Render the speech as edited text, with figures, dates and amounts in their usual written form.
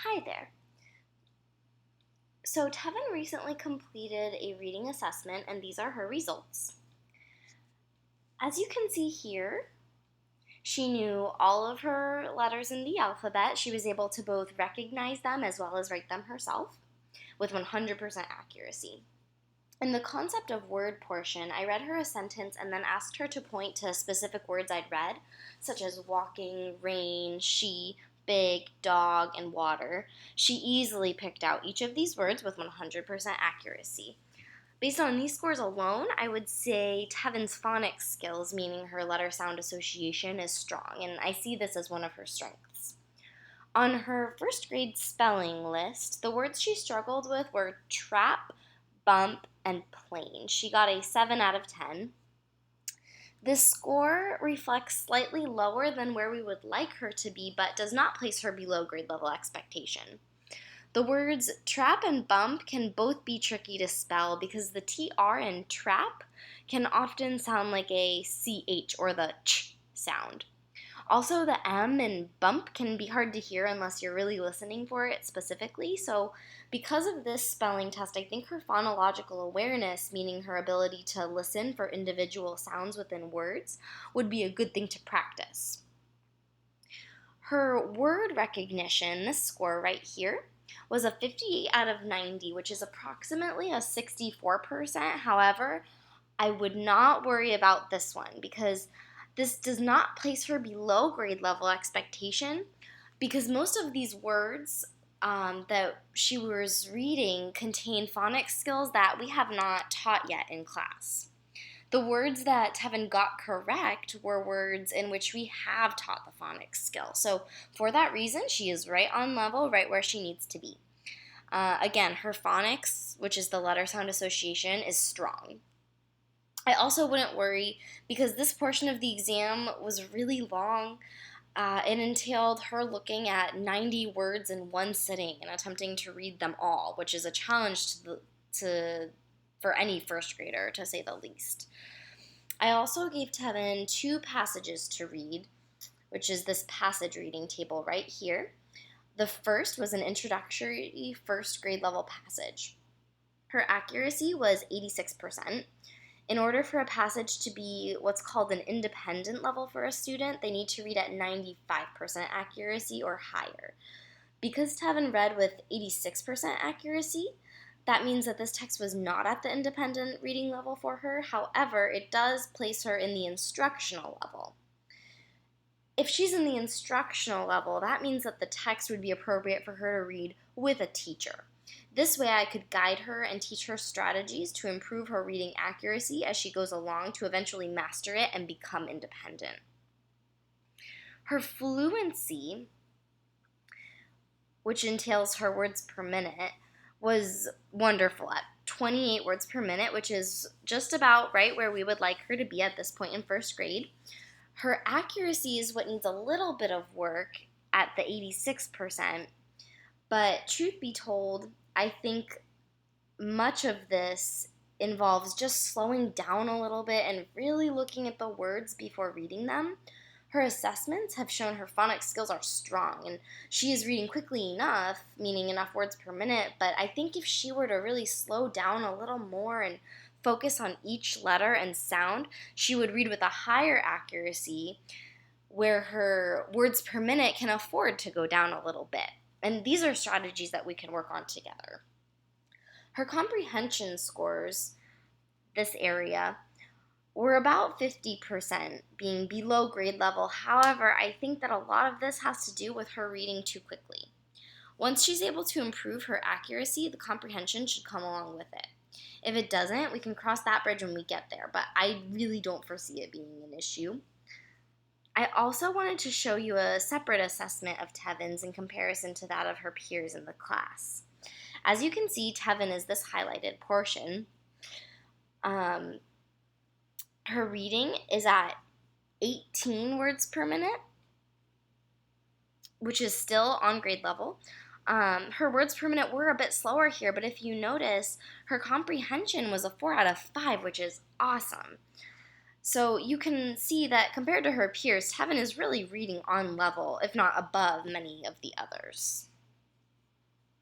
Hi there. So Tevyn recently completed a reading assessment and these are her results. As you can see here, she knew all of her letters in the alphabet. She was able to both recognize them as well as write them herself with 100% accuracy. In the concept of word portion, I read her a sentence and then asked her to point to specific words I'd read, such as walking, rain, she, big, dog, and water. She easily picked out each of these words with 100% accuracy. Based on these scores alone, I would say Tevyn's phonics skills, meaning her letter sound association, is strong, and I see this as one of her strengths. On her first grade spelling list, the words she struggled with were trap, bump, and plain. She got a 7 out of 10. This score reflects slightly lower than where we would like her to be, but does not place her below grade level expectation. The words trap and bump can both be tricky to spell because the TR in trap can often sound like a CH or the ch sound. Also, the M in bump can be hard to hear unless you're really listening for it specifically. So, because of this spelling test, I think her phonological awareness, meaning her ability to listen for individual sounds within words, would be a good thing to practice. Her word recognition, this score right here, was a 58 out of 90, which is approximately a 64%. However, I would not worry about this one because this does not place her below grade level expectation because most of these words that she was reading contain phonics skills that we have not taught yet in class. The words that Tevyn got correct were words in which we have taught the phonics skill. So for that reason, she is right on level, right where she needs to be. Again, her phonics, which is the letter sound association, is strong. I also wouldn't worry because this portion of the exam was really long. It entailed her looking at 90 words in one sitting and attempting to read them all, which is a challenge for any first grader, to say the least. I also gave Tevyn 2 passages to read, which is this passage reading table right here. The first was an introductory first grade level passage. Her accuracy was 86%. In order for a passage to be what's called an independent level for a student, they need to read at 95% accuracy or higher. Because Tevyn read with 86% accuracy, that means that this text was not at the independent reading level for her. However, it does place her in the instructional level. If she's in the instructional level, that means that the text would be appropriate for her to read with a teacher. This way I could guide her and teach her strategies to improve her reading accuracy as she goes along to eventually master it and become independent. Her fluency, which entails her words per minute, was wonderful at 28 words per minute, which is just about right where we would like her to be at this point in first grade. Her accuracy is what needs a little bit of work at the 86%, but truth be told, I think much of this involves just slowing down a little bit and really looking at the words before reading them. Her assessments have shown her phonics skills are strong, and she is reading quickly enough, meaning enough words per minute, but I think if she were to really slow down a little more and focus on each letter and sound, she would read with a higher accuracy where her words per minute can afford to go down a little bit. And these are strategies that we can work on together. Her comprehension scores, this area, were about 50%, being below grade level. However, I think that a lot of this has to do with her reading too quickly. Once she's able to improve her accuracy, the comprehension should come along with it. If it doesn't, we can cross that bridge when we get there, but I really don't foresee it being an issue. I also wanted to show you a separate assessment of Tevyn's in comparison to that of her peers in the class. As you can see, Tevyn is this highlighted portion. Her reading is at 18 words per minute, which is still on grade level. Her words per minute were a bit slower here, but if you notice, her comprehension was a 4 out of 5, which is awesome. So you can see that compared to her peers, Tevyn is really reading on level, if not above, many of the others.